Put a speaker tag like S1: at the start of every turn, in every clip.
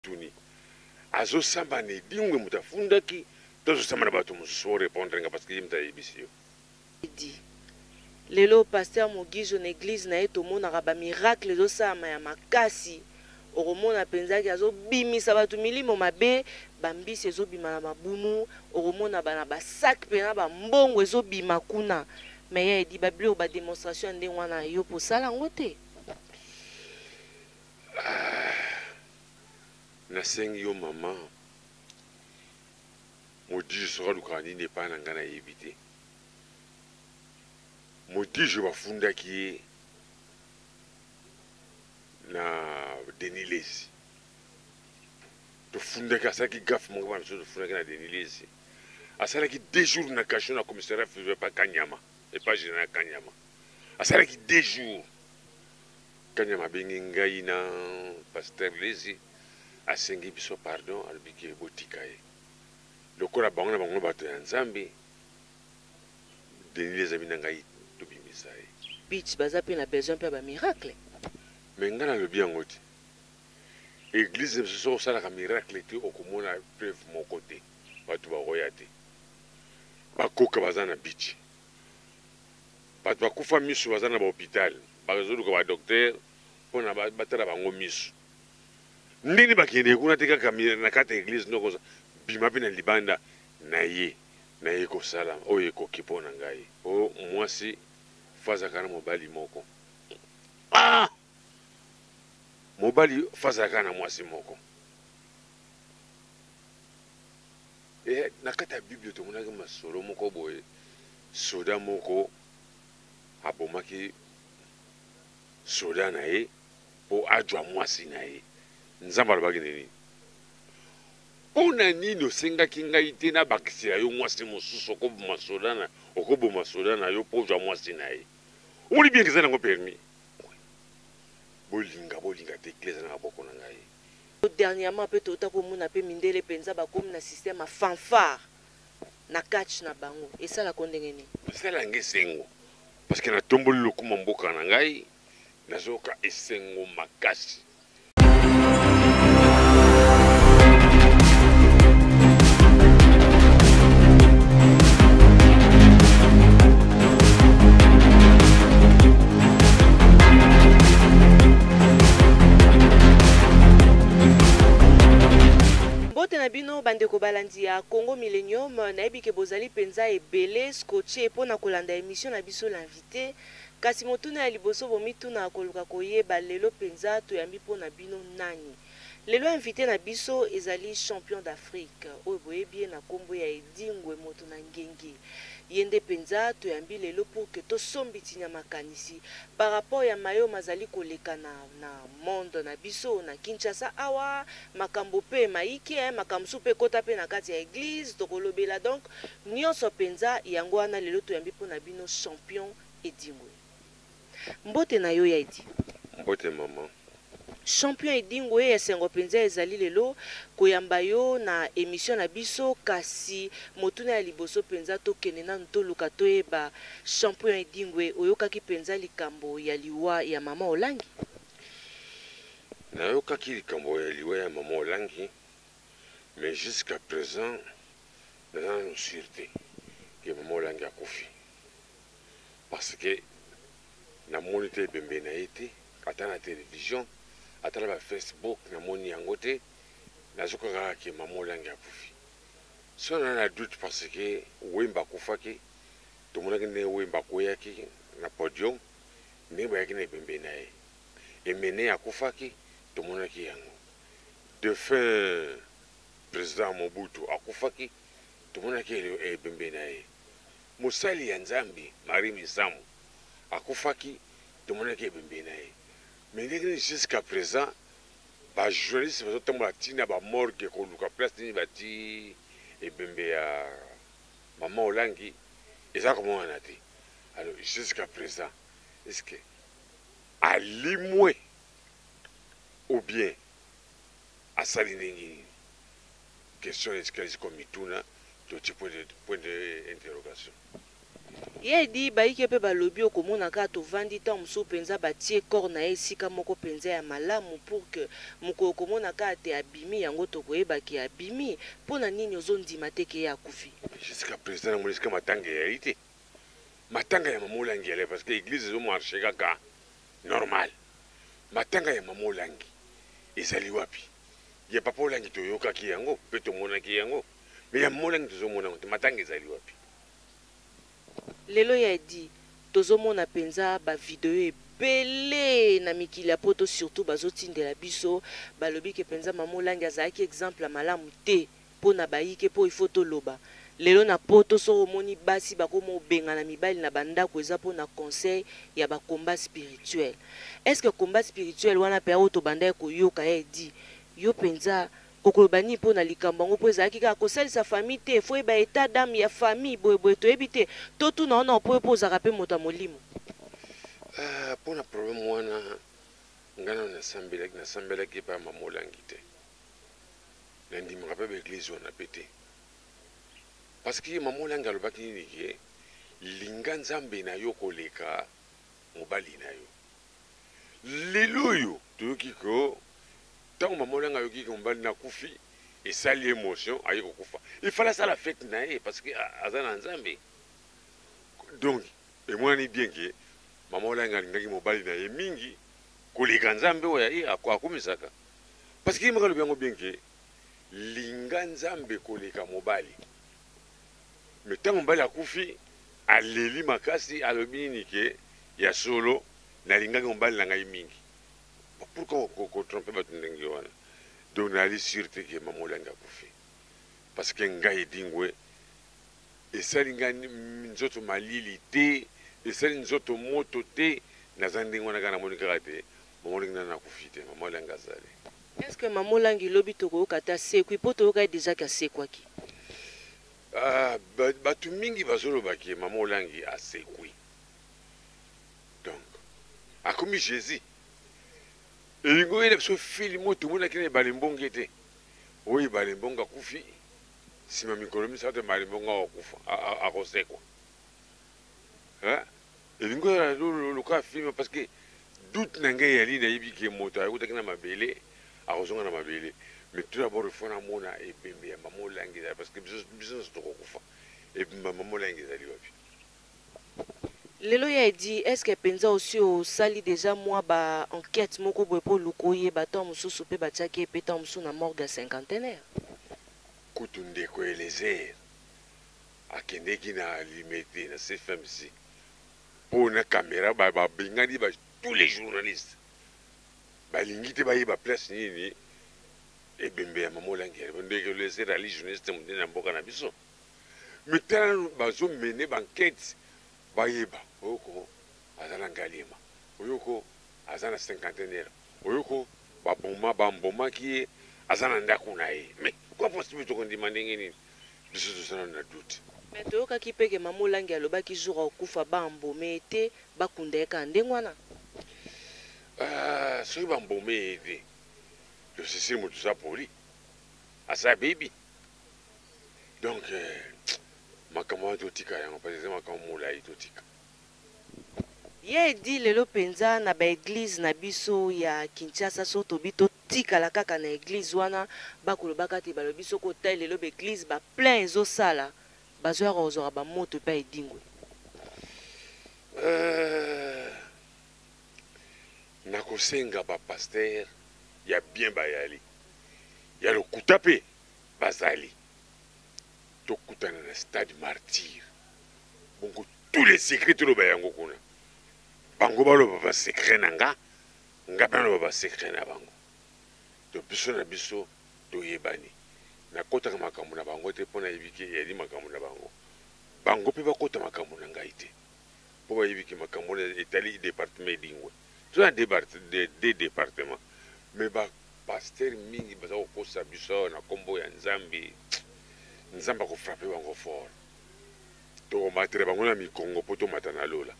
S1: tuni azo samba ne dingwe mutafundaki tozo samba na bato mususu répondre nga parce que yimta yibisio
S2: dit lelo pasteur Mogijo na église na eto mona ba miracle zo sama ya makasi oromona penzaki azo bimisa bato milimo mabe bambisi ezo bima na mabunu oromona bana ba sac pena ba mbongo ezo bima kuna mais ya edi bablo ba démonstration ndenge wana yo po sala ngote
S1: nasengi yo mama Mogijo sera lukani ne pas na ngana yebite Mogijo bafundaki na Denis Lesi to fundaki asaki gaffe mongo bana so to fundaki na Denis Lesi asalaki 2 jours na cachot na commissariat fait pas Kanyama et pas général Kanyama asalaki 2 jours Kanyama bengi ngai na pasteur Lesi asengi biso pardon albiki botika ye lokola bango na bango bato ya Nzambe Denis Lesi abina ngai to bimisa ye
S2: bitch baza pe na besoin pe ba miracle
S1: mais ngana lobi yango te église biso osalaka miracle te okomona preuve moko te bato bakoya te bakoka baza na bichi bato bakufa miso baza na bahôpital bazoluka badocteur mpona batala bango miso ndeni bakende kuna te kaka na kati ya église noko bima mpe na libanda na ye kosala oyo ekoki mpo na ngai o mwasi fazaka na mobali moko mobali fazaka na mwasi moko e na kati ya bible tomonaki masolo moko boye soda moko abomaki soda na ye mpo ajwa mwasi na ye Nzambe alobaki nini mpona nini osengaki ngai te nabakisela yo mwasi mosusu okoboma soda na yo mpo ozwa mwasi na ye omoni bien eza nango permis bolinga te eklise na maboko na ngai
S2: dernièrement pe tota komona pe mindele penza bakomi na système ya fanfare na catch na bango esalaka ndenge nini
S1: esalanga esengo parce que natomboli lokuma mboka na ngai nazoyoka esengo makasi
S2: bino bandeko balandi ya Congo Millennium nayebi ke bozali penza ebele scotché mpona kolanda émission na biso l'invité kasi motuna ya liboso bomituna koluka koyeba lelo penza toyambi mpona bino nani lelo invité na biso ezali champion d'Afrique oyo boyebi na kombo ya Edingwe moto na ngenge yende penza toyambi lelo pour que tosombiti nya makanisi par rapport ya mayo mazali koleka na monde na biso na Kinshasa awa makambo pe maiki makambo supe kota pe na kati ya église tokolobela donc nyonso penza yango wana lelo toyambi mpona bino champion Edingwe mbote na yo ya edi
S1: mbote mama
S2: champion Edingwe esengo penza ezali lelo koyamba yo na émission na biso kasi motuna ya liboso penza tokende nanu toluka toyeba champion Edingwe oyokaki penza likambo ya liwa ya mama Olangi
S1: nayokaki likambo ya liwa ya mama Olangi mais jusqu'à présent naza nano sûreté ke mama Olangi akufi parce que namoni te ebembe na ye te ata na télévision atala ba Facebook namoni yango te nazokaka ke mama Olangi akufi so na doute parce que Wemba akufaki tomonaki nde Wemba akweyaki na podium ndenge bayaki na ebembe na ye Emene akufaki tomonaki yango défunt président Mobutu akufaki tomonaki ebembe na ye mosali ya Nzambe Marie Misamu akufaki tomonaki ebembe na ye mais ndenge jusqu'à présent ba journaliste bazotambola ntina bamorgue koluka place nini bati ebembe ya mama Olangi eza komona te alors jusqu'à présent est-ce que alimwe ou bien asali ndenge nini question eskalisi komituna toti point d'interrogation
S2: ye di bayike pe balobi okomona kaka tovandi ntango mosusu mpenza batie corps na ye esika moko mpenza ya malamu pour que mokolo okomona kaka te abimi yango tokoyebaki abimi mpo na nini ozondima te ke ye akufi.
S1: Jusqu'à présent namoni esika matanga eyali te, matanga ya mama olangi yale parce que église ezomarche kaka normal. Matanga ya mama olangi ezali wapi? Ya papa olangi toyokaki yango mpe tomonaki yango, me ya mama olangi tozomona yango te, matanga ezali wapi?
S2: Lelo ya di tozomona mpenza bavideo ebele na mikili ya poto surtout bazotindela biso balobi ke mpenza mama olangi azalaki exemple ya malamu te mpo na bayike mpo ifo toloba. Lelo na poto soko omoni basi bakoma obenga na mibali na bandako eza mpo na conseil ya bakombat spirituel. Est-ce que combat spirituel wana mpe awo tobanda koyoka ye di yo mpenza kokoloba nini mpo na likambo yango mpo ezalaki kaka kosalisa famille te fo yeba etat d'âme ya famille boyeboye toyebi te totuna wana mpo mpo ozalaka mpe moto ya molimo.
S1: Mpo na problème wana ngana nasambelaki epai ya mama olangi te, nandimaka mpe baeglise wana mpe te parce que mama olangi alobaki nini ke linga nzambe na yo koleka mobali na yo. Lelo oyo toyoki ko ntango mama olangi ayoki ke mobali na kufi esali émotion aye kokufa, il fallait asala fête na ye parce que aza na nzambe. Donc emonani bien ke mama olangi alingaki mobali na ye mingi koleka nzambe oyo ye akumisaka parce que yemaka lobi yango bien ke linga nzambe koleka mobali. Mais ntango mobali akufi aleli makasi alobi nini ke ya solo nalingaki mobali na ngai mingi. Pourquoi kotrompe bato ndenge wana? Donc nali sur te ke mama olangi akufi parce que ngai edingwe esali ngai nzoto malili te, esali nzoto moto te, naza ndenge wana kaka namoni kaka te mama olangi nana akufi te, mama olangi azali.
S2: Est-ce que mama olangi lobi tokoyoka te asekwi mpo toyoka ye déjà ke asekwaki?
S1: Bato mingi bazolobaki mama olangi asekwi, donc akomi Jésus. Elingo yele biso film oyo tomonaki na ebale mbonge te, oyo ebale mbonge akufi nsima mikolo misato ebale mbonge akufa akosekwa. Elingo yela loka film parce que doute na ngai yali nayebi ke moto ayekutaki na mabele akozonga na mabele. Mais tout d'abord il faut namona ebembe ya mama olangi ezali parce que biso nyonso tokokufa ebembe ya mama olangi ezali wapi?
S2: Lelo ya edi est-ce que mpenza aussi osali déjà mwa ba enquête moko boye mpo luka oyeba ntango mosusu mpe batiaki ye mpe ntango mosusu na morgue ya cinquantenaire?
S1: Kutu ndeko Elezer akendeki na limete na CFMC mpo na caméra babengani tous les journalistes balingi te bayeba place nini ebembe ya mama olangi ndeko Elezer ali journaliste monene na mboka na biso. Mais tala bazomene bankete bayeba oyoko aza na ngalema, oyoko aza na cinquantenaire, oyoko bambomaki ye aza na ndako na ye. Mais pourquoi possible tokondima ndenge nini? Biso tozala na doute.
S2: Mais toyokaki mpe ke mama olangi alobaki jour akufa bambome ete bakunda ye kaka ndenge wana?
S1: Soki bambome ye te tosesili moto za poli asa bebi. Donc makambo wana totika yango parce que makambo molai totika.
S2: Ye edi lelo mpenza na baeglize na biso ya Kinshasa so tobi totikala kaka na eglize wana bakolobaka te balobi soko otai lelo baeglize baplein ezosala bazoyaka kozwaka bamoto epai edingwe.
S1: Nakosenga bapaster ya bien bayali ya lokuta mpe bazali tokutana na stade martyr bongo tous les secrets toloba yango kuna bango baloba basekret na nga mpe naloba basekret na bango to biso na biso toyebani nakotaka makambo na bango te mpo nayebi ke yali makambo na bango bango mpe bakota makambo na ngai te mpo bayebi ke makambo etali département edingwe toza na de département mais bapaster mingi baza kokosa biso na nkombo ya nzambe nzambe akofrape bango fort tokomatela bango na mikongo mpo tomata na lola.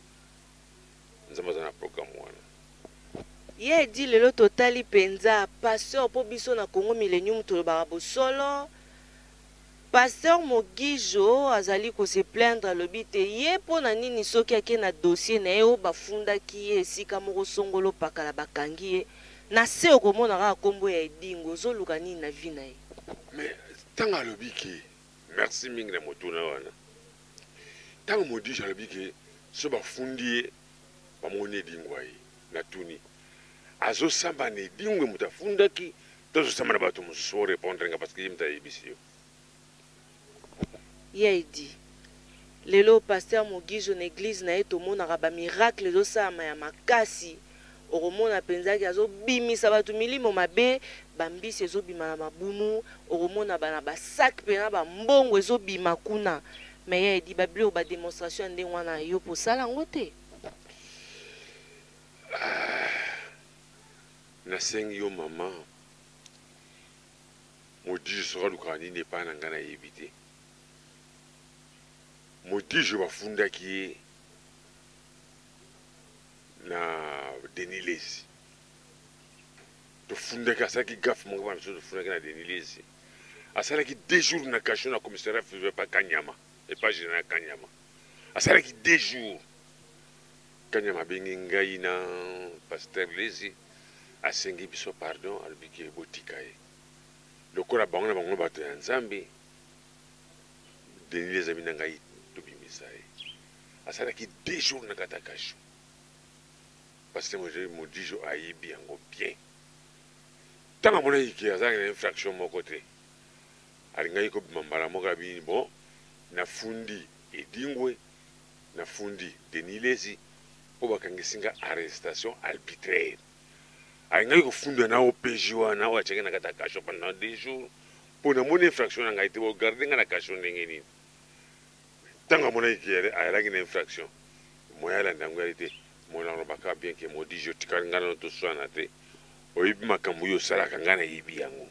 S1: Nzambe aza na programme wana.
S2: Ye edi lelo totali mpenza pasteur mpo biso na Congo Millennium tolobaka bosolo Pasteur Mogijo azali ko se plaindre alobi te ye pona nini soki ake na dossier na ye o bafundaki ye esika moko songolo pakala bakangi ye na se okomona kaka kombo ya edingo ozoluka nini na vi na ye.
S1: Mais tant alobi ke merci mingi na motuna wana tant Mogijo alobi ke so bafundi ye bamoni edingo ye na tuni azosamba na edingo moto afundaki tozosamba na bato mosusu orépondre nga parce que ye moto ayebisi yo.
S2: Yaidi lelo pasteur Mogijo na église na ye tomonaka ba miracle ezosama ya makasi okomona penzaki azobimisa bato milimo mabe bambisi ezobima na mabumu okomona bana basak pena bambongo ezobima kuna me yaidi babilo ba démonstration ndenge wana yo posala yango te.
S1: Nasengi yo mama Mogijo soka luka nini epai na ngai nayebi te. Mogijo bafundaki ye na Denis Lezi tofundaki asalaki gafe moko bana biso tofundaki na Denis Lezi asalaki 2 jours na cachot na commissariat privé pa Kanyama epa général Kanyama asalaki 2 jours. Kanyama abengi ngai na pasteur Lezi asengi biso pardon alobi ke botika ye lokola bango na bango bato ya Nzambe. Denis Lezi abi na ngai tobimisa ye asalaki 2 jours na kata cachot parce que Mogijo ayebi yango bien. Tant amonaki ke azalaki na infraction moko te alingaki kobima mbala moko abi bon nafundi edingwe nafundi Denis Lezi mpo bakangisi nga arrestation arbitraire. Alingaki kofunda na OPJ wana oyo atiaki na kata cachot pendant 2 jours mpo namoni infraction na ngai te bogarde nga na cachot ndenge nini. Tant amonaki ke ayalaki na infraction moya alanda yango yali te mona alobaka bien ke Mogijo tikali nga nano toswana te oyebi makambo oyo osalaka ngai nayebi yango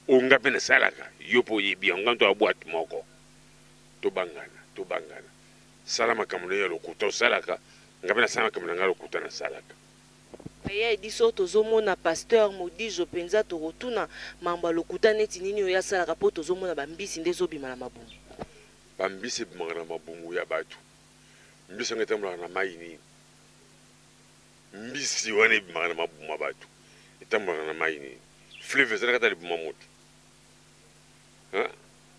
S1: onga mpe nasalaka yo mpo oyebi yango nga mto abwate moko tobangana sala makambo na yo ya lokuta osalaka nga mpe nasala makambo na ngai lokuta nasalaka.
S2: Aya ediso tozomona pasteur Mogijo penza tokotuna mambo ya lokuta neti nini oyo asalaka mpo tozomona bambisi nde ezobima na mabumu.
S1: Bambisi ebimaka na mabumu ya bato mbisi yango etambulaka na mai nini mbisi wana ebimaka na mabumu ya bato etambulaka na mai nini fleuve ezalaka ata libuma moto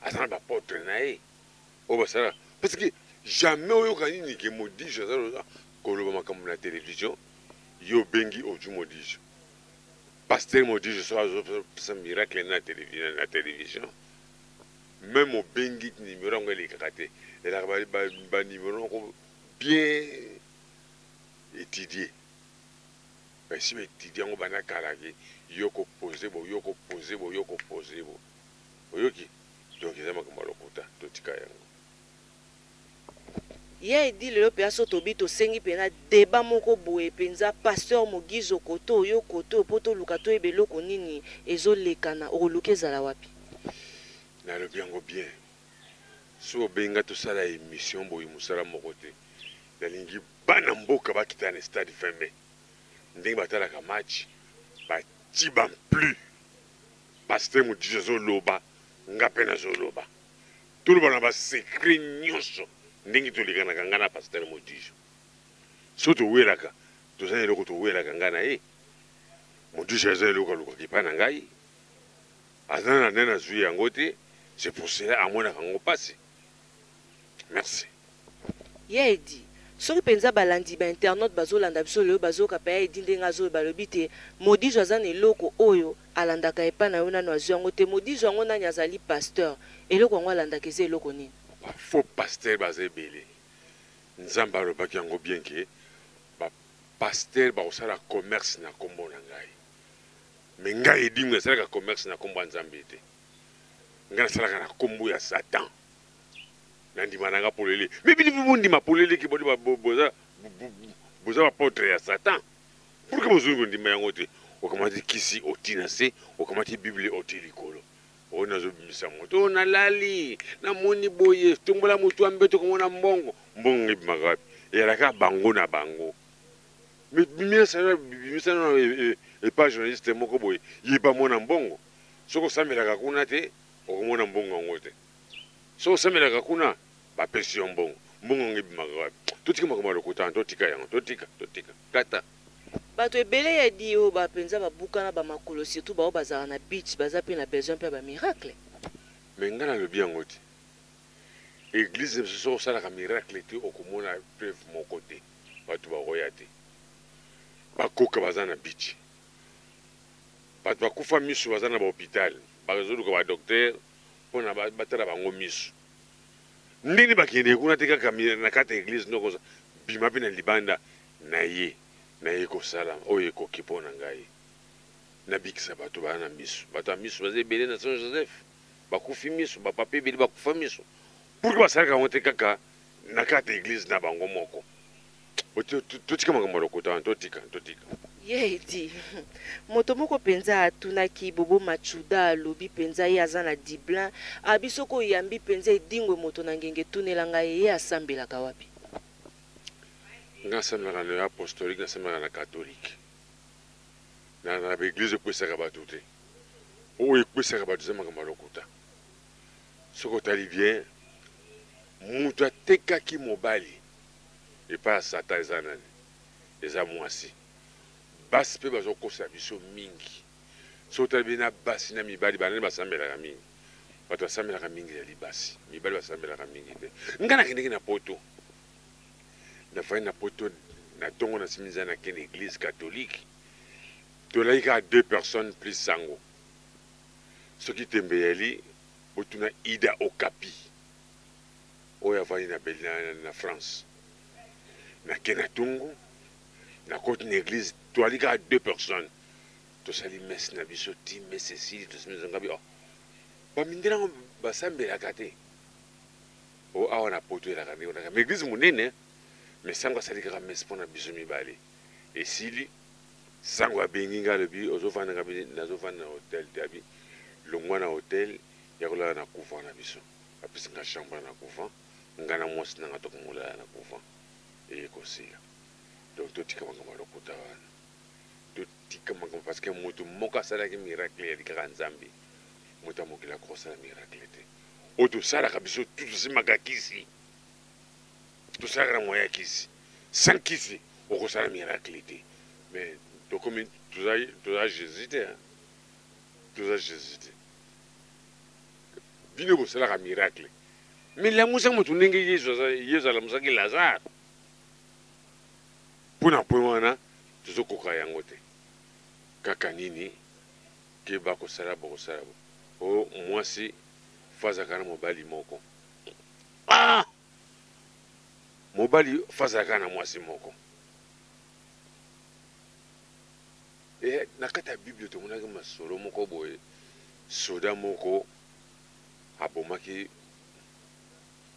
S1: aza na bapotre na ye oyo basalaka parce que jamais oyoka nini ke Mogijo aza koloba makambo na télévision yo obengi oju Mogijo pasteur Mogijo so azopesa miracle na télévision même obengi numéro yango elekaka te elaka banimero moko bien étudié basi baétudie yango bana kalaki yo kopose bo oyoki donc eza makambo ya lokuta totika yango.
S2: Ye edi lelo mpe aso tobi tosengi mpena deba moko boye mpenza pasteur Mogijo koto oyo koto mpo toluka toyeba eloko nini ezolekana okoluka ezala wapi.
S1: Nalobi yango bien so obenga tosala émission boye mosala moko te nalingi bana mboka bakita na stade fermé ndenge batalaka match bati bamplu pasteur Mogijo azoloba nga mpe nazoloba toloba na basekret nyonso ndenge tolekanaka nga na pasteur Mogijo so towelaka toza na eloko towelaka nga na ye Mogijo aza eloko alukaki epai na ngai aza na nde nazwi yango te c'est pour cela amonaka yango mpasi. Merci.
S2: Ye edi soki mpenza balandi bainternaute bazolanda biso lelo bazoyoka mpe ya edi ndenge azoyo balobi te Mogijo aza na eloko oyo alandaka epai na yo nano azwi yango te Mogijo yango nani azali pasteur eloko yango alandaka eza eloko nini.
S1: Faux pasteur baza ebele Nzambe alobaki yango bien ke bapasteur bakosala commerce na kombo na ngai me ngai edingo nasalaka commerce na kombo ya Nzambe te ngai nasalaka na kombo ya Satan nandima nanga polele me bili bondima polele ke boza bapotre ya Satan pourke bozongi kondima yango te okamati kisi otina se okamati Bible oti likolo oyo nazobimisa moto nalali namoni boye tombola motu ambeto komona mbongo ebimaka wapi eyalaka bango na bango bimisa na epa journaliste moko boye yeba mona mbongo soki osambelaka kuna te okomona mbongo yango te so osamelaka kuna bapesi yo mbongo mbongo ngebimaka wapi totika makambo lokuta totika yango totika kata
S2: bato ebele ya di oyo bapenza babuka na bamakolo surtout bao bazala na beach baza mpe na besoin mpe bamiracle
S1: me nga nalobi yango te église na biso soki osalaka miracle te okomona preuve moko te bato bakoya te bakoka baza na beach bato bakufa miso baza na bahôpital bazoluka badocteur mpona batala bango miso ndeni bakende kuna te kaka na kati ya église noko bima mpe na libanda na ye kosala oyo ekoki mpo na ngai nabikisa bato baa na miso bato ya miso baza ebele na saint joseph bakufi miso bapapa ebele bakufa miso pourke basalaka yango te kaka na kati ya église na bango moko totika makambo ya lokota wana totika
S2: ye edi moto moko mpenza atunaki bobo machuda alobi mpenza ye aza na diblin abi soki oyambi mpenza edingwe moto na ngenge etunelanga ye asambelaka wapi
S1: nga asambelaka na apostolique nasambelaka na catholique na baeglise ekwesaka bato te oyo ekwesaka bato eza makambo ya lokuta soki otali bien moto atekaki mobali epai ya satan eza nani eza mwasi basi mpe bazokosa biso mingi soki otali bien na basi na mibali banani basambelaka mingi bato basambelaka mingi ya libasi mibali basambelaka mingi te nga nakendeki na poto nafai na poto na ntongo nasimiza nakende église catholique tolaki kaka 2 personnes plus sango soki tembe yali botuna ida okapi oyo avandi na france nakende na ntongo nakoti na église toali kaka 2 personnes tosali mese na biso ti mese esili tosimizangabi bamindelango basambelaka te o awa na poto elaka ndenge onaka ma église monene mais sango asali kaka mese mpo na biso mibale esili sango abengi nga alobi ozovanda ngabi nazovanda na hotel te abi longwa na hotel ya kolala na couvent na biso apesi nga chambre na couvent nga na mwasi nanga tokomolala na couvent eye kosila donc totika makambo ya lokuta wana totika makambo parce que moto moko asalaki miracle yali kaka nzambe moto amokili akosala miracle te oyo tosalaka biso tu tosimaka kisi tosalaka na moya ya kisi sans kisi okosala miracle te mais tokomi toza jésus te toza jésus te bino bosalaka miracle mais lamusaka moto ndenge yesu alamusaki lazare mpona point wana tozokoka yango te kaka nini ke bakosala bokosala o mwasi fazaka na mobali moko mobali fazaka na mwasi moko na kati ya bible tomonaki masolo moko boye soda moko abomaki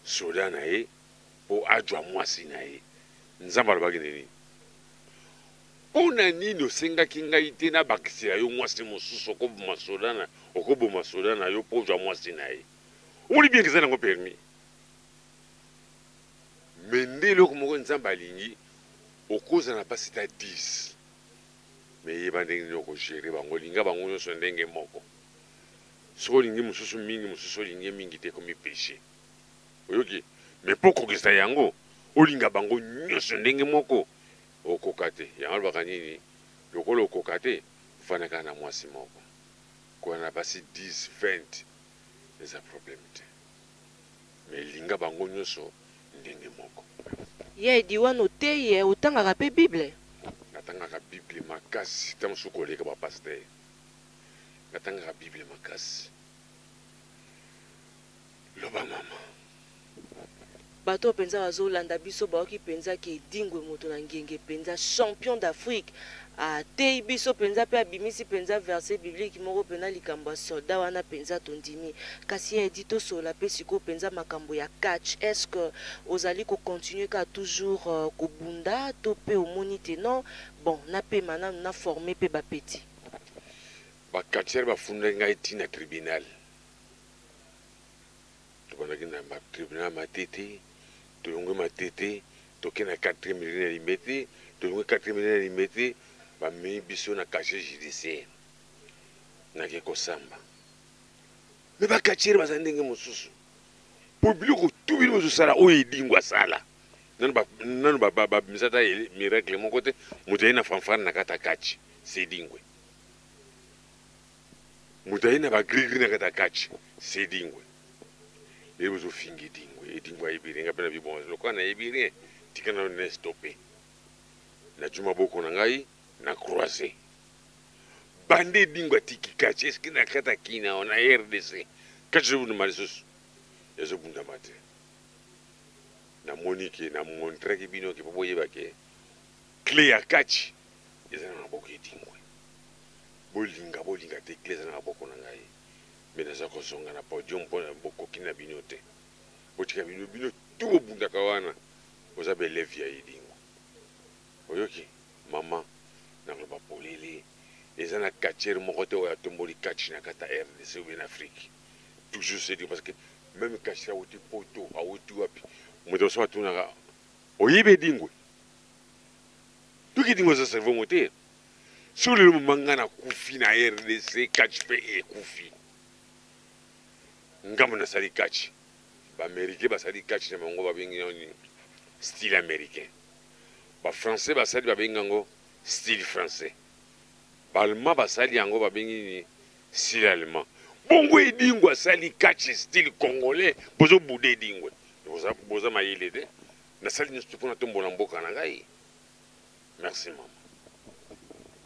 S1: soda na ye mpo ajwa mwasi na ye nzambe alobaki nini mpo na nini osengaki ngai te nabakisela yo mwasi mosusu okoboma soda na yo mpo ozwa mwasi na ye omoni bien eza nango permis me nde eloko moko nzambe alingi okozala na basi ta 10 me yeba ndenge nini okogere bango olinga bango nyonso ndenge moko soki olingi mosusu mingi mosusu olingi mingi te komi péché oyoki me mpo okokisa yango olinga bango nyonso ndenge moko okoka te yango alobaka nini lokola okoka te ofandaka na mwasi moko koya na basi 10 20 eza problème te me linga bango nyonso ndenge moko
S2: ye edi wana oteye otangaka mpe bible
S1: natangaka bible makasi ta mosuku koleka bapaster natangaka bible makasi loba mama
S2: bato mpenza bazolanda biso baoki mpenza ke edingwe moto na ngenge mpenza champion d'Afrique ateyi biso mpenza mpe abimisi mpenza verset biblique moko mpenza likambo ya soldat wana mpenza tondimi kasi edi tosola mpe sikoyo mpenza makambo ya catch est-ce que ozali kocontinue ka toujours kobunda to mpe omoni te non bon napema nanu na forme mpe bapeti
S1: bakatiere bafundaki ngai ntina tribunal tokondaki na tribunal matete tolongwe matete toke na 4e milline ya limete tolongwe 4e milline ya limete bamei biso na cachet judiciaire nake kosamba me bakatiere baza ndenge mosusu po biloko tu bino bozosala oyo edingo asala nanu babimisata miracle moko te moto aye na fanfare na kati akachi sedingwe moto aye na bagrigri na kati akachi sedingwe ye bozofinga edingwe ayebi rien nga mpe na bibon lokola nayebi rien tika nano na stoppe najwi maboko na ngai na croise bande edingwe atiki kachi eske na kati akina na rdc kachi ezobundama lisusu ezobundama te namoni ke namontraki bino ke po boyeba ke cle ya kachi eza na maboko edingwe bolinga te cle eza na maboko na ngai me naza kozonga na podium mpona bokoki na bino te botika bino tu bobundaka wana oza beleve ya edingwe oyoki mama nakoloba polele eza na katiere moko te oyo atomboli kachi na kati ya rdc obe na afrique toujours c'est parce que même kachi awuti poto awuti wapi moto oso atunaka oyebi edingwe tuki edingwe eza cerveau moteur so lelo momanga na kufi na rdc kachi mpe ekufi ngambo nasali kachi baaméricain basali kachi na bango babengi nani style américain bafrançais basali babengi yango style français baallemand basali yango babengi nini style allemand bongo edingwe asali kachi style congolais bozobuda edingwe boza mayele te nasali nyonso mpona tombola mboka na ngai merci mama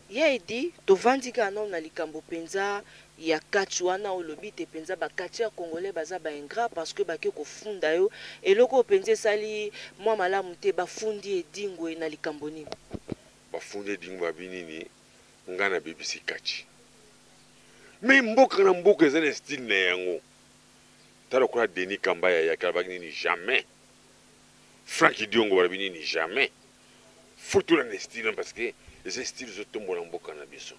S2: ye edi tovandi kaka nano na likambo mpenza ya kachi wana olobi te mpenza bakati ya congolais baza baingrat parce que bake kofunda yo eloko oyo mpenza esali mwa malamu te bafundi edingwe na likambo nini
S1: bafundi edingwe babi nini ngai nabebisi kachi me mboka na mboka eza na style na yango tala lokola Denis Kambaya yaki alobaki nini jamais Frank Diongo balobi nini jamais fotola na style parce que eza style ezotombola mboka na biso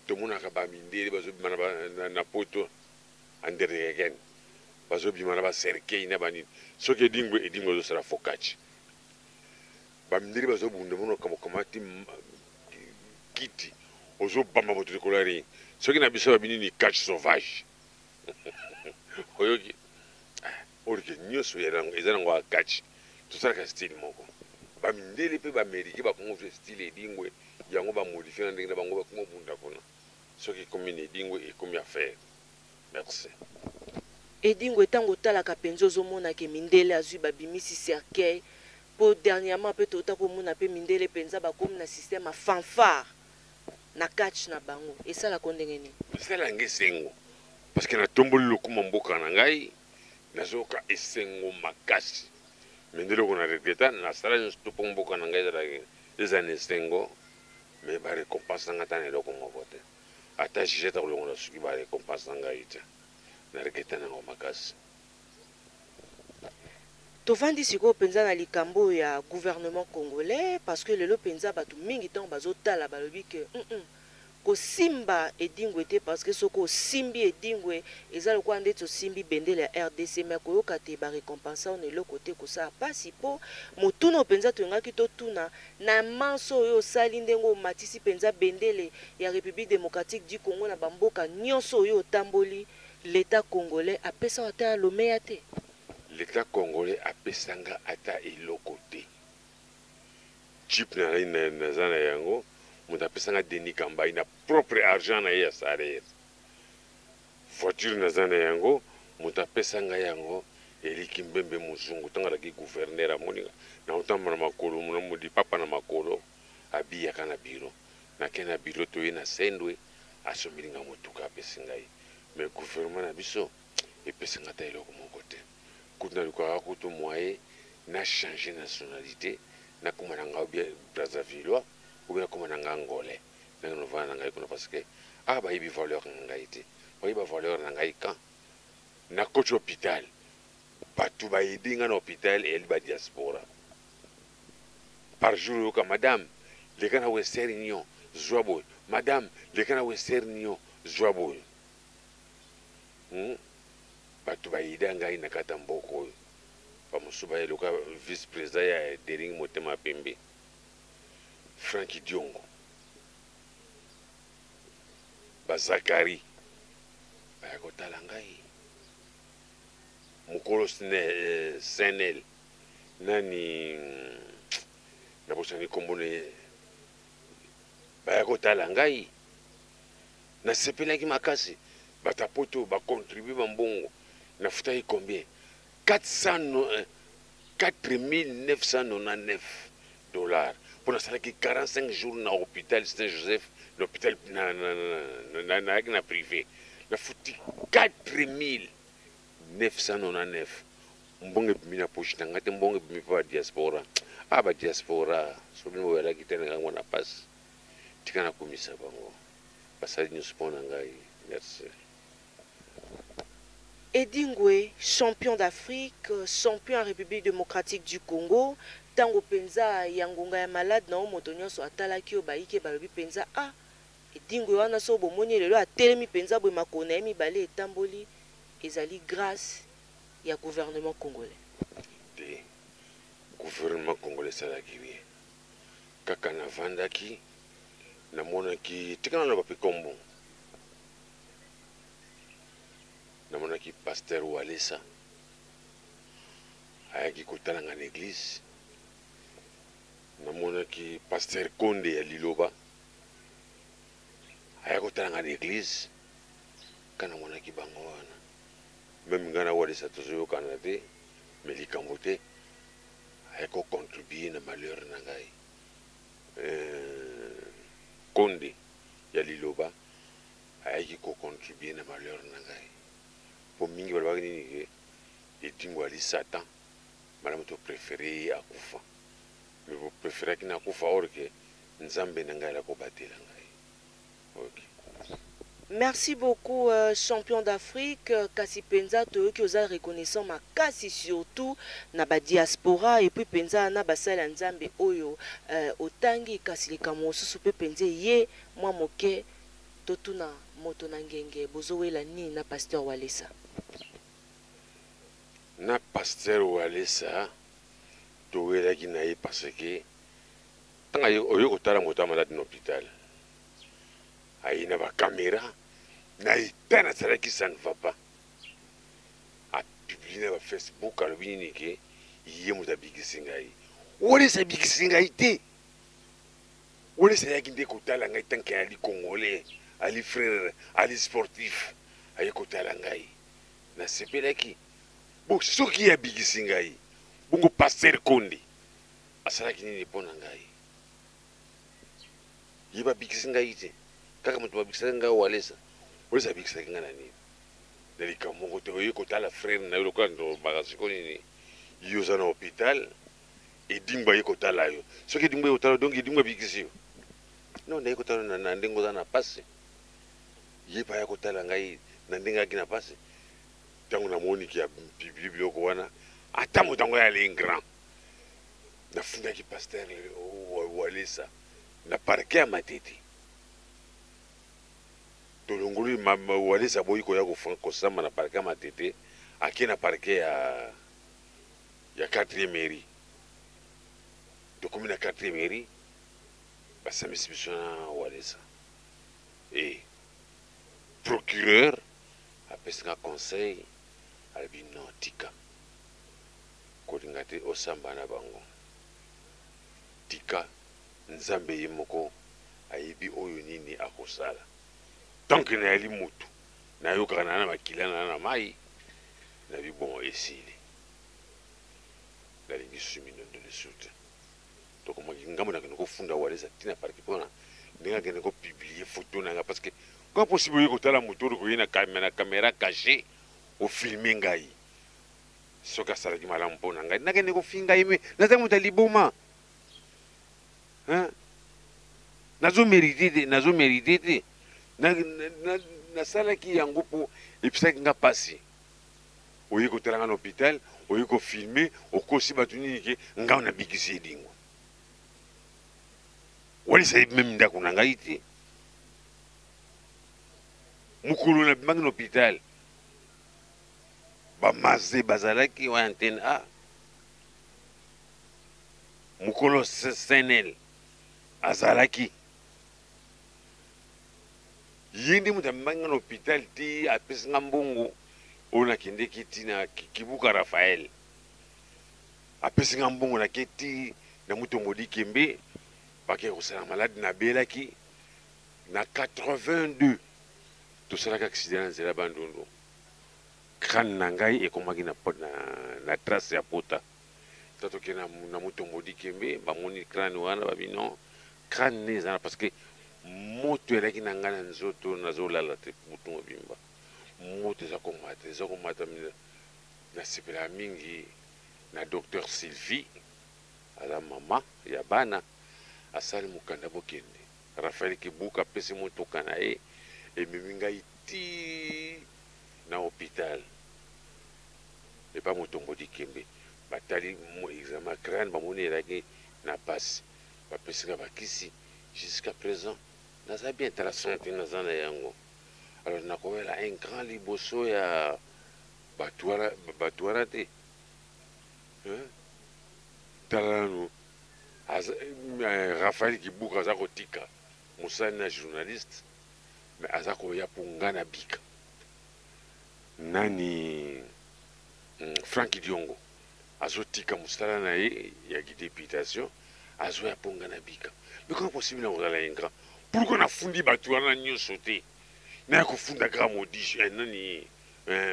S1: tomonaka bamindele bazobima na poto anderegen bazobima na baserkei na banini soki edingwe ozosala fokachi bamindele bazobunda monaka mokamati kiti ozobamba moto likolo ya ringi soki na biso babi nini kachi sauvage oyoki orike nyonso eza nango akachi tosalaka style moko bamindele mpe baamerike bakongo style edingwe yango bamodifie na ndenge na bango bakongo bunda kuna soki ekomi na edingwe ekomi affaire merci
S2: edingwe ntango otalaka mpenza ozomonake mindele azwi babimisi cercueil mpo dernièrement mpe tota komona mpe mindele mpenza bakomi na système ya fanfare na kachi na bango esalaka ndenge nini
S1: esalanga esengo parce que natomboli lokuma mboka na ngai nazoyoka esengo makasi me nde loko na regreta nasala nyonso to mpo mboka na ngai ezalaki eza na esengo me barécompense nanga ata na eloko moko te ata jijeta kolongola soki barécompense na ngai te na regreta nango makasi
S2: tovandi sikoyo mpenza na likambo ya gouvernement congolais parce que lelo mpenza bato mingi ntango bazotala balobi ke kosimba edingwe te parce que soki osimbi edingwe eza lokola ndeti osimbi bendele ya rdc me koyoka te barécompense ono eloko te kosala mpasi mpo motuna mpenza toyangaki totuna na manso oyo osali ndenge omatisi mpenza bendele ya république démocratique du congo na bamboka nyonso oyo otamboli l'état congolais apesa ata alomeya te
S1: l'état congolais apesanga ata eloko te chip na ngai naza na yango moto apesanga Denis Kambaya na propre argent na ye ya salaire voiture naza na yango moto apesanga yango eliki mbembe mozungu ntango alaki gouverneur amoninga na otamba na makolo modi papa na makolo abiyaka na biro nake na biro toye na sendwe asomilinga motuka apesi ngai me gouvernement na biso epesinga ata eloko moko te kutu na lukaka kutu moye na changer nationalité nakoma na ngai obia Brazzavillois oubien nakoma na ngai angolais ndenge novana na ngai kuna parce que bayebi valeur na ngai te bayeba valeur na ngai quand nakoti hôpital bato bayedi ngai na hôpital eyeli badiaspora par jour oyoka madame leka na Western Union zwa boye madame leka na Western Union zwa boye bato bayeda ngai na kati ya mboka oyo bamosusu bayeluka vice président ya Dering Motema Pembe Frank Diongo bazakari baya kotala ngai mokolo Senel nani nabosani kombone baya kotala ngai nasepelaki makasi batapoto bacontribue bambongo nafutaki combien 4999 dollars pour nasalaki 45 jours na hôpital Saint-Joseph, l'hôpital na privé nafuti 4999 mbongo ebimi na poche na ngai te mbongo ebimi mpe badiaspora badiaspora soki boyalaki te na ngango na pasi tika nakomisa bango basali nyonso mpo na ngai. Merci.
S2: Eddy Ngwe, champion d'Afrique, champion en République démocratique du Congo, tango penza ya ngonga ya malade na moto nyonso atalaki o bayike balobi penza Eddy Ngwe wana so bomoni lelo atelemi penza boye makona ya mibale etamboli ezali grâce ya gouvernement congolais.
S1: Te gouvernement congolais salaki bien kaka navandaki namonaki tikana na bape kombo namonaki pasteur Walesa ayaki kotala nga na église, namonaki pasteur Konde ya Liloba ayaki kotala nga na église kana namonaki bango wana même nga na Walesa tozoyokana te me likambo te ayaki kocontribue na malheur na ngai. Konde ya Liloba ayaki kocontribue na malheur na ngai po mingi balobaki nini ke Eddy Ngwe ali Satan malamu to préféré akufa me bo préféraki na akufa or ke nzambe na ngai akobatela ngai. Okay.
S2: Merci beaucoup, champion d'Afrique. Kasi penza toyoki oza reconnaissant makasi surtout na ba diaspora et puis penza na basala nzambe oyo otangi kasi likamo susu pe penze ye mwa moke totuna moto na ngenge bozowela ni na pasteur Walesa.
S1: Na pasteur Walesa towelaki na ye parce que tanga oyo kotala moto amaladi na hôpital ayi na ba caméra na état nasalaki ça ne va pas apublie na ba Facebook alobi nini ke ye moto abikisi ngai. Walesa abikisi ngai te, Walesa ayaki nde kotala ngai tanke ali congolais ali frère ali sportif aye kotala ngai nasepelaki bo soki abikisi ngai bongo pasteur Konde asalaki nini mpo na ngai ye babikisi ngai te kaka moto babikisaki ngai Walesa abikisaki ngai na nini na likambo moko te oye kotala frère na yo lokola ndolobaka siko nini yo oza na hôpital Eddy Ngwe aye kotala yo soki Eddy Ngwe aye kotala donc Eddy Ngwe abikisi yo non naye kotala na ndenge oza na pasi ye pa aye kotala ngai na ndenge aki na pasi ntango namoniki ya bibli biloko wana ata moto yango yali grand nafundaki pasteur Walesa na parke ya Matete tolongoli Walesa boyi koya kosamba na parke ya Matete ake na parke ya 4e mairie tokomi na 4e mairie basamisi biso na Walesa e procureur apesaka conseil alobi non tika kolinga te osamba na bango tika nzambe ye moko ayebi oyo nini akosala tanke nayali mutu nayokaka na makila na mai nabi bon esili nalingi sumi nondo lesu te tokomaki ngambo nakende kofunda Walesa tina parki mpona ndenge akende kopiblie foto nanga parce que quand possible oye kotala moto oyo koye na caméra caché ofilme ngai soki asalaki malamu mpo na ngai nakende kofi ngai me naza moto aliboma nazomerite te nasalaki yango mpo episaki nga pasi oye kotala nga na hôpital oye kofilme okosi bato nini ke ngai nabikisi Eddy Ngwe Walesa yebi meme ndako na ngai te mokolo nabimaki na hôpital bamaze bazalaki wa antenne A mokolo Senel azalaki ye nde moto abimaki nga na hôpital te apesi nga mbongo on a kende kiti na Kibuka Raphaël apesi nga mbongo na kiti na Mutombo Dikembe bake kosala malade na belaki na 82 tosalaka accident na nzela Bandundu crâne na ngai ekomaki na trace ya pota tatoke na Mutombo Dikembe bamoni crâne wana babino crâne ne ezana parce que moto elaki na ngai na nzoto nazolala te butu mobimba moto eza komata nasepela mingi na docteur Sylvie ala mama ya bana asali mokanda bokende Raphaël Kibuka apesi motoka na ye ememi ngai ti na hôpital epa Mutombo Dikembe batali examen crâne bamoni elaki na pasi bapesi nga bakisi jusqu'à présent naza bien tala santé naza na yango alors nakowela un grand liboso ya batwara te tala nanu Raphaël Kibuka aza kotika mosali na journaliste mais aza koya mpo nga na bika nani Frank Diongo azotika mosala na ye ya députation azoya mpo nga na bika mais comment possible na kozala ingra pourquoi nafundi bato wana nyonso te naya kofunda kaka modish nani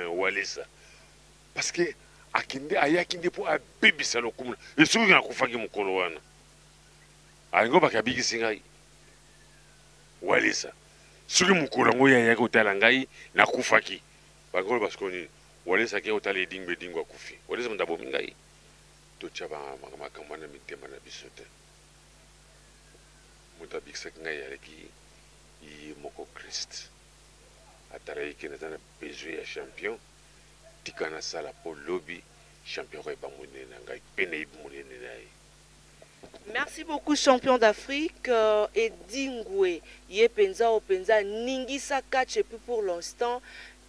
S1: Walesa parce que ayaki nde mpo abebisa lokumu e soki nakufaki mokolo wana alingo bakabikisi ngai Walesa soki mokolo yango ye ayaki kotala ngai nakufaki bakolo basiko nini Walesa ake kotala edingo edingo akufi Walesa moto abomi ngai totya makambo na mitema na biso te moto abikisaki ngai aleki ye moko Christ atala yeke naza na besoin ya champion tika nasala mpo lobi champion koyeba monene na ngai mpe nayebi monene na ye.
S2: Merci beaucoup champion d'Afrique Edingwe ye penza o penza ningisa catch et puis pour l'instant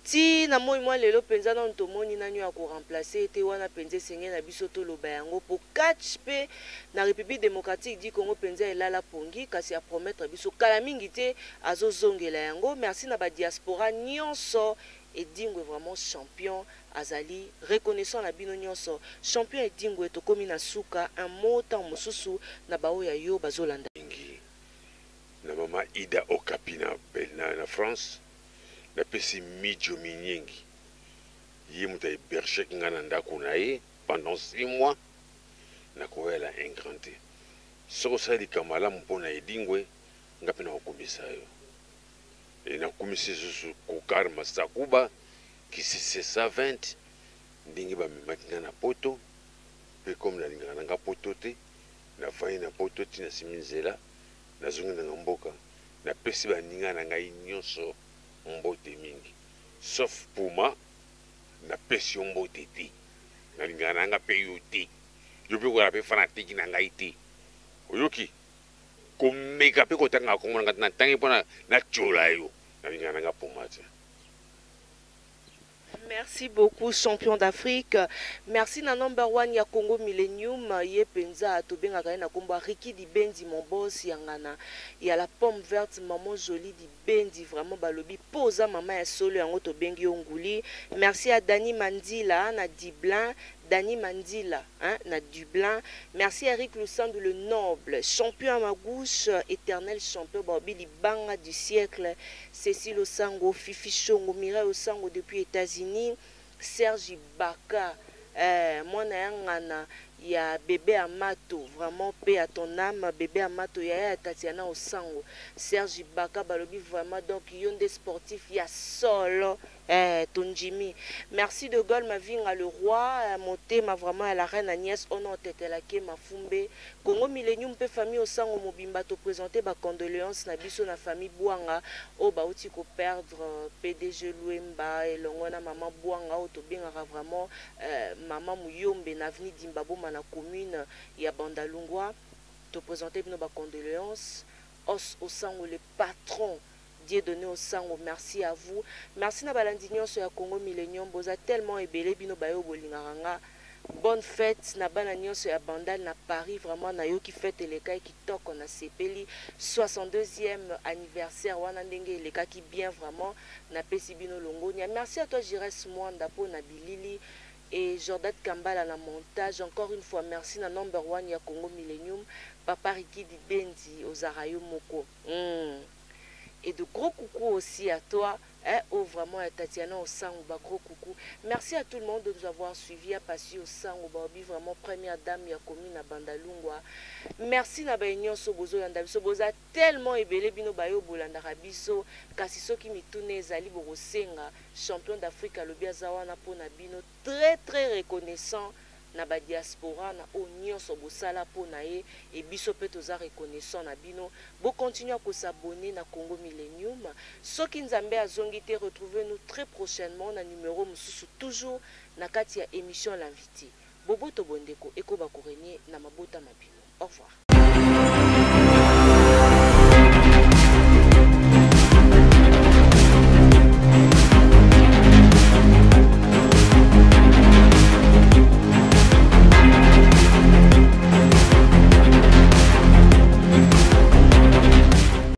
S2: ti na moi lelo penza na ntomoni nani ya ko remplacer te wana penza senge na biso to loba yango pour catch pe na République démocratique du Congo penza elala pongi kasi a promettre biso kala mingi te azozongela yango. Merci na ba diaspora nyonso Edingwe vraiment champion azali reconnaissant na bino nyonso champion Edingwe tokomi na suka un mot tant mosusu na bao ya yo bazolanda
S1: na mama Ida Okapi na France na pesi mijo minyengi ye muta héberger nga na ndako na ye pendant 6 mois na koyela ingrante soko sali kamala mpona Edingwe nga pe na kokomisa yo e na komisi susu kokar masakuba kisi 720 ndingi bamemaki nga na poto pe comme nalingaka na nga poto te nafai na poto ti na simi nzela nazongi na nga mboka napesi baninga na ngai nyonso mbote mingi sauf puma napesi yo mbote te nalingaka na nga mpe yo te yo mpe koyala mpe fana teki na ngai te oyoki komeka mpe kotanga komona nga na ntangi mpo na tiola yo nalingaka na nga puma te.
S2: Merci beaucoup champion d'Afrique. Merci na number 1 ya Congo Millennium ye penza tobenga ka na komba Riki di Bendi mon boss yangana ya la pomme verte maman jolie di Bendi vraiment balobi posa mama ya solo yango tobengi onguli. Merci à Dani Mandila na Diblin Dani Mandila hein, na Dublin. Merci à Eric Lusandou le noble, champion à ma gauche, éternel champion Barbili Banga du siècle, Cécile Osango, Fifi Chongo, Mireille Osango depuis États-Unis, Sergi Baka, moi na il y a bébé Amato, vraiment paix à ton âme, bébé Amato, il y a Tatiana Osango, Sergi Baka, Balobi, vraiment, donc, il y a des sportifs, il y a solo, ton Jimmy. Merci de Gaulle, ma vie, le roi, monté, ma vraiment, à la reine Agnès, on a tête la ké, ma fumbe, Congo Millennium, pe famille Osango, Mobimba, te présenter, ma condoléance, na biso, na famille Bouanga, oh, bah, outi ko perdre, PDG Louemba, et l'ongona, maman Bouanga, oh, to bien, vraiment, maman Mouyombe, na avenue Dimbabo, na commune ya Bandalungwa te présenter nos condoléances os Osango le patron Dieu donné Osango merci à vous merci na balandignon sur ya Congo Millennium boza tellement ebele bino bayo bolinganga bonne fête na bana nyonso ya bandal na Paris. Vraiment na yo ki fête eleka kitoko na sepeli 62e anniversaire wana ndenge eleka ki bien. Vraiment na pesi bino longonia. Merci à toi Jires Mwanda po na bilili et Jordan Kambala na montage. Encore une fois merci na number 1 ya Congo Millennium Papa Rikidi Bendi Ozarayo Moko. Et de gros coucou aussi à toi, hein, oh, vraiment à Tatiana au sang, gros coucou. Merci à tout le monde de nous avoir suivis, à passer au sang, vraiment première dame ya commune à Bandalungwa. Merci na baignon sobozo yandabiso boza tellement ebele bino bayo bolanda rabiso kasi soki mitune ezali borosenga champion d'Afrique alobi azawana pona bino très reconnaissant na ba diaspora na nyonso bosala pona ye et biso pe toza reconnaissant na bino. Bo continuer à s'abonner na Congo Millennium. Soki nzambe azongi te, retrouvez-nous très prochainement na numéro mususu toujours na kati ya émission l'invité. Bobo to bondeko eko bakorenye na mabota mabino. Au revoir.